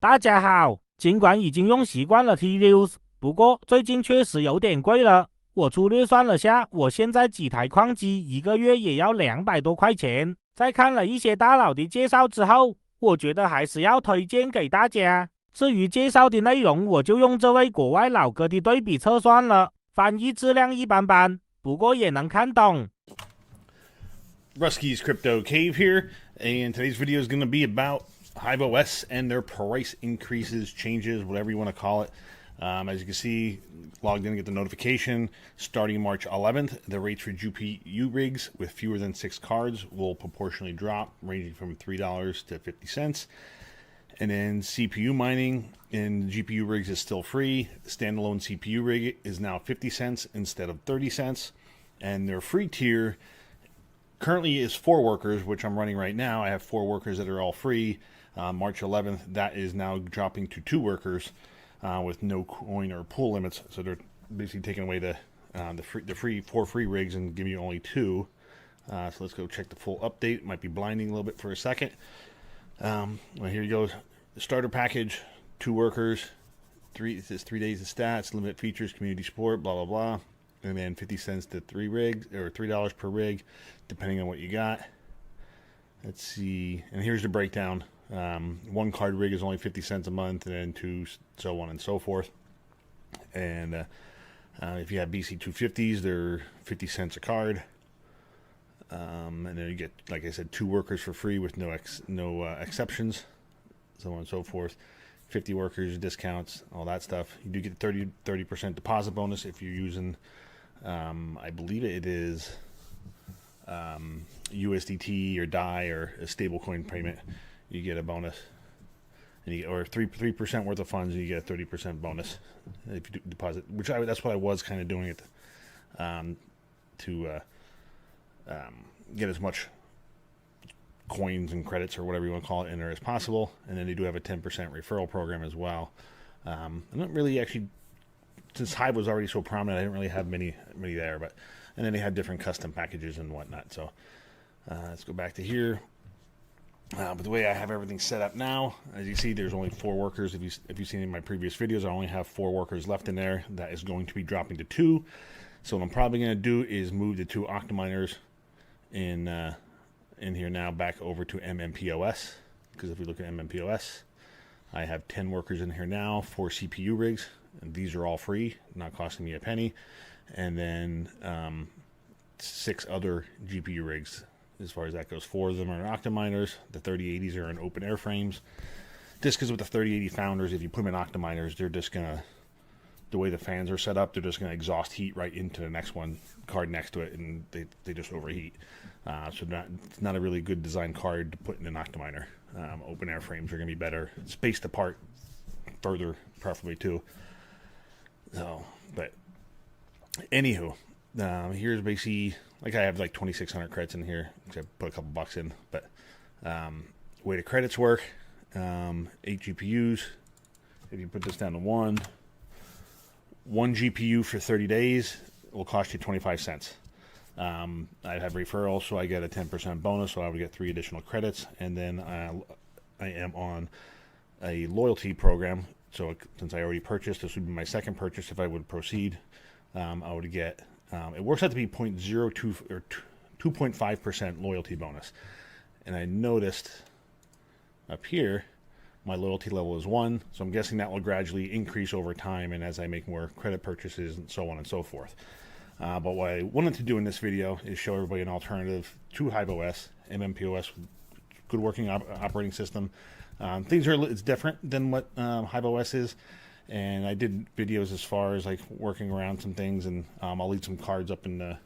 大家好，尽管已经用习惯了 Hiveos，不过最近确实有点贵了。我粗略算了下，我现在几台矿机一个月也要200多块钱。在看了一些大佬的介绍之后，我觉得还是要推荐给大家。至于介绍的内容，我就用这位国外老哥的对比测算了，翻译质量一般般，不过也能看懂。Ruski's Crypto Cave here, and today's video is going to be about Hiveos and their price increases, changes, whatever you want to call it. As you can see, logged in to get the notification. Starting March 11th, the rates for GPU rigs with fewer than 6 cards will proportionally drop, ranging from $3 to 50 cents. And then CPU mining in GPU rigs is still free. Standalone CPU rig is now 50 cents instead of 30 cents. And their free tier currently is 4 workers, which I'm running right now. I have 4 workers that are all free. March 11th, that is now dropping to 2 workers with no coin or pool limits. So they're basically taking away the free 4 free rigs and giving you only 2. So let's go check the full update. It might be blinding a little bit for a second. Well, here you go. The starter package, 2 workers. It says 3 days of stats, limited features, community support, blah blah blah. And then 50 cents to 3 rigs, or $3 per rig, depending on what you got. Let's see, and here's the breakdown. 1 card rig is only 50 cents a month, and then 2, so on and so forth. And if you have BC250s, they're 50 cents a card. And then you get, like I said, 2 workers for free with no exceptions, so on and so forth. 50 workers, discounts, all that stuff. You do get 30% deposit bonus if you're using, I believe it is USDT or DAI or a stablecoin payment. You get a bonus, and or 3% worth of funds, and you get a 30% bonus if you do deposit. That's what I was kind of doing it to get as much coins and credits or whatever you want to call it in there as possible. And then they do have a 10% referral program as well. I'm not really actually, since Hive was already so prominent, I didn't really have many there, and then they had different custom packages and whatnot. So let's go back to here. But the way I have everything set up now, as you see, there's only 4 workers. If you've seen in my previous videos, I only have 4 workers left in there. That is going to be dropping to 2. So what I'm probably going to do is move the 2 Octaminers in here now back over to Mmpos, because if we look at Mmpos, I have 10 workers in here now, 4 CPU rigs, and these are all free, not costing me a penny, and then 6 other GPU rigs. As far as that goes, 4 of them are Octaminers. The 3080s are in open air frames. Just because with the 3080 founders, if you put them in Octaminers, they're just gonna, the way the fans are set up, they're just gonna exhaust heat right into the next card next to it, and they just overheat. So it's not a really good design card to put in an Octaminer. Open air frames are gonna be better, spaced apart further, preferably too. So, but anywho. Here's basically, like, I have like 2,600 credits in here, because I put a couple bucks in, but way the credits work, 8 GPUs, if you put this down to 1 GPU for 30 days will cost you 25 cents. I have referrals, so I get a 10% bonus, so I would get 3 additional credits, and then I am on a loyalty program, so since I already purchased, this would be my second purchase if I would proceed. I would get, it works out to be 0.02 or 2.5% loyalty bonus. And I noticed up here, my loyalty level is 1, so I'm guessing that will gradually increase over time and as I make more credit purchases and so on and so forth. But what I wanted to do in this video is show everybody an alternative to Hiveos, Mmpos, good working operating system. It's different than what Hiveos is. And I did videos as far as like working around some things, and I'll leave some cards up in the,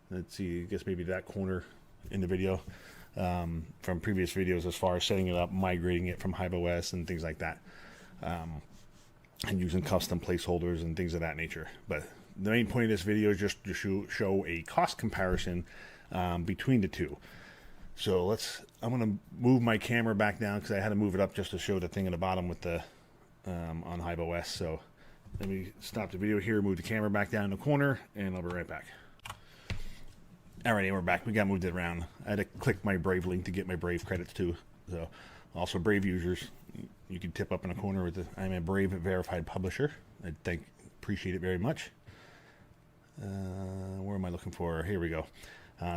let's see, I guess maybe that corner in the video from previous videos as far as setting it up, migrating it from Hiveos and things like that, and using custom placeholders and things of that nature. But the main point of this video is just to show a cost comparison between the two. So I'm going to move my camera back down because I had to move it up just to show the thing in the bottom with the on Hiveos. So let me stop the video here, move the camera back down in the corner, and I'll be right back. Alrighty, we're back. We got moved it around. I had to click my Brave link to get my Brave credits too. So also Brave users, You can tip up in a corner with the I'm a Brave verified publisher. Appreciate it very much. Where am I looking for? Here we go.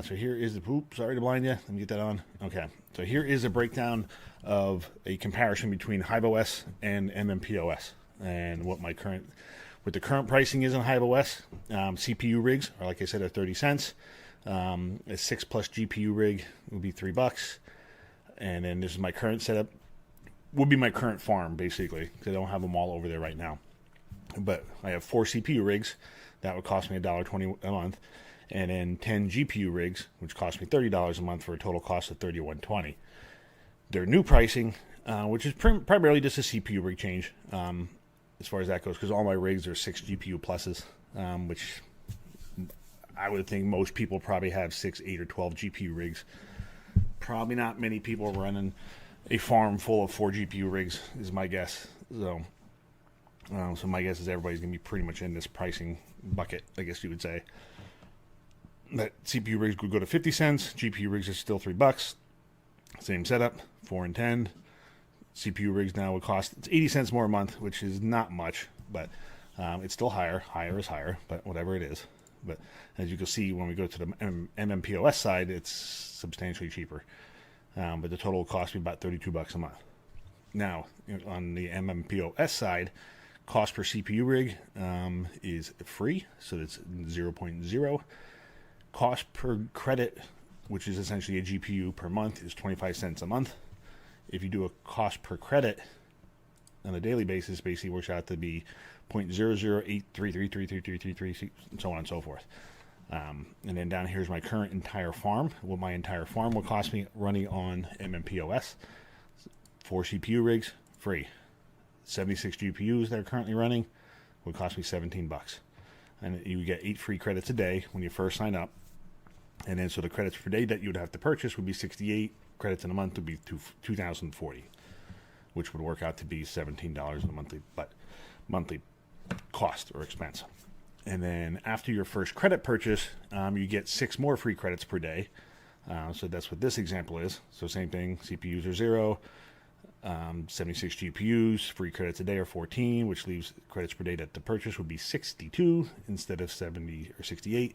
So here is the, sorry to blind you. Let me get that on. Okay. So here is a breakdown of a comparison between Hiveos and Mmpos, and what the current pricing is on Hiveos. CPU rigs are, like I said, are 30 cents. A 6+ GPU rig would be $3. And then this is my current setup. Would be my current farm, basically, because I don't have them all over there right now. But I have 4 CPU rigs. That would cost me $1.20 a month. And then 10 GPU rigs, which cost me $30 a month for a total cost of $31.20. Their new pricing, which is primarily just a CPU rig change, as far as that goes, because all my rigs are 6 GPU pluses, which I would think most people probably have 6, 8, or 12 GPU rigs. Probably not many people running a farm full of 4 GPU rigs, is my guess. So my guess is everybody's going to be pretty much in this pricing bucket, I guess you would say. That CPU rigs would go to 50 cents. GPU rigs are still $3. Same setup, 4 and 10. CPU rigs now would cost, it's 80 cents more a month, which is not much, but it's still higher. Higher is higher, but whatever it is. But as you can see, when we go to the Mmpos side, it's substantially cheaper. But the total will cost me about $32 a month. Now, on the Mmpos side, cost per CPU rig is free, so that's 0.0. Cost per credit, which is essentially a GPU per month, is 25 cents a month. If you do a cost per credit on a daily basis, basically works out to be 0.0083333333, and so on and so forth. And then down here's my current entire farm. What my entire farm will cost me running on Mmpos. 4 CPU rigs, free. 76 GPUs that are currently running would cost me $17. And you get 8 free credits a day when you first sign up. And then so the credits per day that you would have to purchase would be 68. Credits in a month would be 2,040, which would work out to be $17 a monthly cost or expense. And then after your first credit purchase, you get 6 more free credits per day. So that's what this example is. So same thing, CPUs are 0, 76 GPUs, free credits a day are 14, which leaves credits per day that the purchase would be 62 instead of 70 or 68.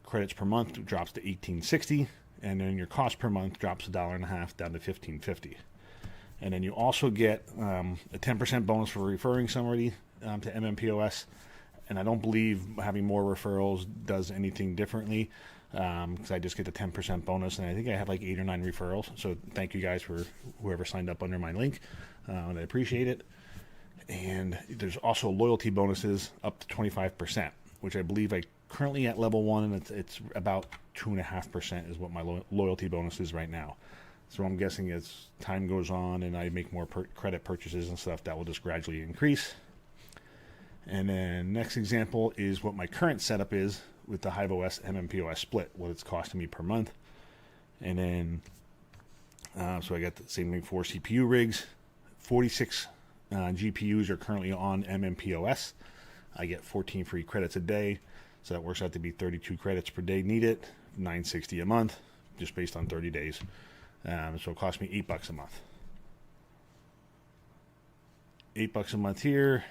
Credits per month drops to $18.60, and then your cost per month drops $1.50 down to $15.50. And then you also get a 10% bonus for referring somebody to Mmpos. And I don't believe having more referrals does anything differently, because I just get the 10% bonus, and I think I have like 8 or 9 referrals. So thank you guys for whoever signed up under my link, and I appreciate it. And there's also loyalty bonuses up to 25%, which I believe I currently at level 1, and it's about 2.5% is what my loyalty bonus is right now. So I'm guessing as time goes on and I make more credit purchases and stuff, that will just gradually increase. And then next example is what my current setup is with the Hiveos Mmpos split, what it's costing me per month. And then, so I got the same thing, 4 CPU rigs, 46 GPUs are currently on Mmpos. I get 14 free credits a day, so that works out to be 32 credits per day needed, $9.60 a month, just based on 30 days. So it cost me $8 a month. $8 a month here.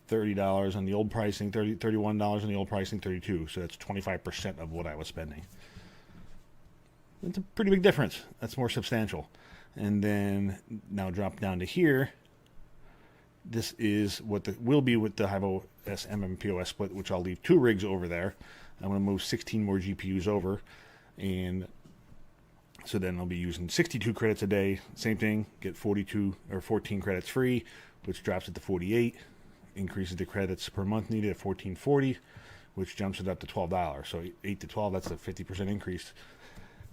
$30 on the old pricing, $31 on the old pricing, $32. So that's 25% of what I was spending. That's a pretty big difference. That's more substantial. And then now drop down to here. This is what will be with the Hiveos Mmpos split, which I'll leave 2 rigs over there. I'm going to move 16 more GPUs over, and so then I'll be using 62 credits a day. Same thing, get 42 or 14 credits free, which drops it to 48. Increases the credits per month needed at $14.40, which jumps it up to $12. So 8 to 12, that's a 50% increase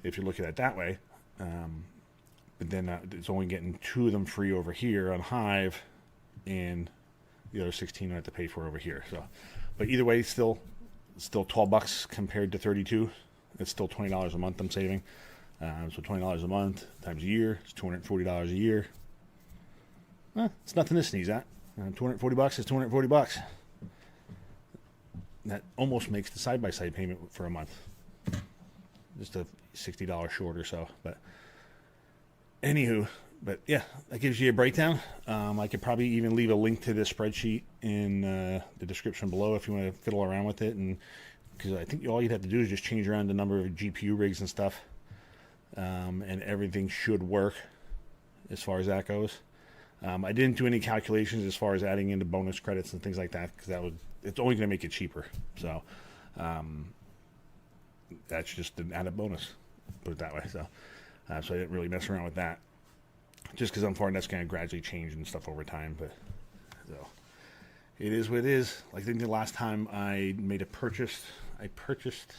if you look at it that way. But then it's only getting 2 of them free over here on Hive, and the other 16 I have to pay for over here. So, but either way, still $12 compared to 32. It's still $20 a month I'm saving. So $20 a month times a year, it's $240 a year. It's nothing to sneeze at. $240 is $240. That almost makes the side-by-side payment for a month. Just a $60 short or so. But anywho, But yeah, that gives you a breakdown. I could probably even leave a link to this spreadsheet in the description below if you want to fiddle around with it. And because I think all you'd have to do is just change around the number of GPU rigs and stuff, and everything should work as far as that goes. I didn't do any calculations as far as adding into bonus credits and things like that, because it's only going to make it cheaper. So that's just an added bonus, put it that way. So I didn't really mess around with that, just because I'm finding that's going to gradually change and stuff over time. But so it is what it is. Like I think the last time I made a purchase, I purchased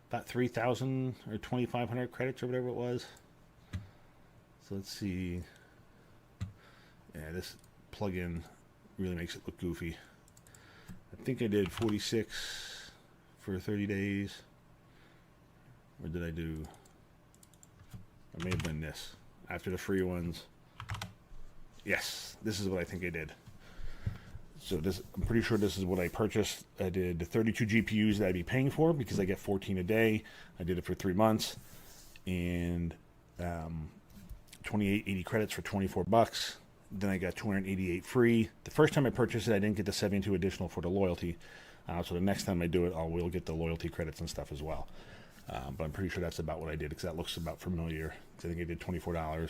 about 3,000 or 2,500 credits or whatever it was. So let's see. Yeah, this plugin really makes it look goofy. I think I did 46 for 30 days. Or did I do? I may have done this after the free ones. Yes, this is what I think I did. So this, I'm pretty sure this is what I purchased. I did 32 GPUs that I'd be paying for because I get 14 a day. I did it for 3 months, and 2880 credits for 24 bucks. Then I got 288 free. The first time I purchased it, I didn't get the 72 additional for the loyalty. So the next time I do it, I will get the loyalty credits and stuff as well. But I'm pretty sure that's about what I did, because that looks about familiar. I think I did $24,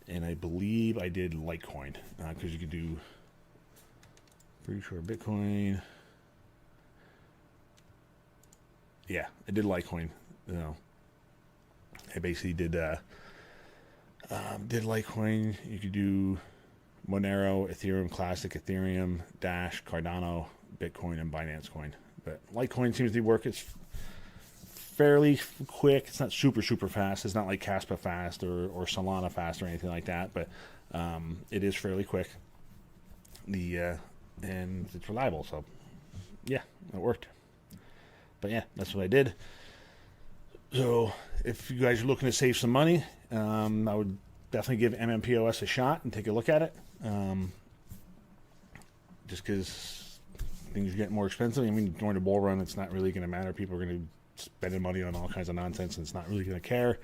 and I believe I did Litecoin, because you could do, pretty sure Bitcoin. Yeah, I did Litecoin. You know, I basically did Litecoin. You could do Monero, Ethereum Classic, Ethereum, Dash, Cardano, Bitcoin, and Binance Coin. But Litecoin seems to work. It's fairly quick. It's not super fast. It's not like Caspa fast or Solana fast or anything like that. But it is fairly quick. And it's reliable. So yeah, it worked. But yeah, that's what I did. So if you guys are looking to save some money, I would definitely give Mmpos a shot and take a look at it. Just because things are getting more expensive. I mean, during the bull run, it's not really going to matter. People are going to spend money on all kinds of nonsense, and it's not really going to care.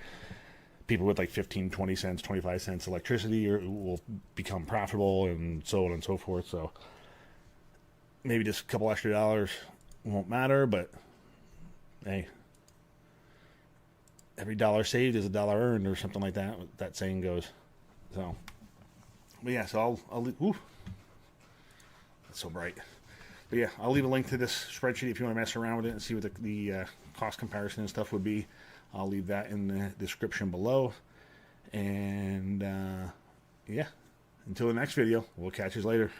People with like 15, 20 cents, 25 cents electricity will become profitable, and so on and so forth. So maybe just a couple extra dollars won't matter, but hey, every dollar saved is a dollar earned, or something like that. That saying goes. So, but yeah, so I'll leave. Ooh, that's so bright. But yeah, I'll leave a link to this spreadsheet if you want to mess around with it and see what the cost comparison and stuff would be. I'll leave that in the description below. And yeah, until the next video, we'll catch you later.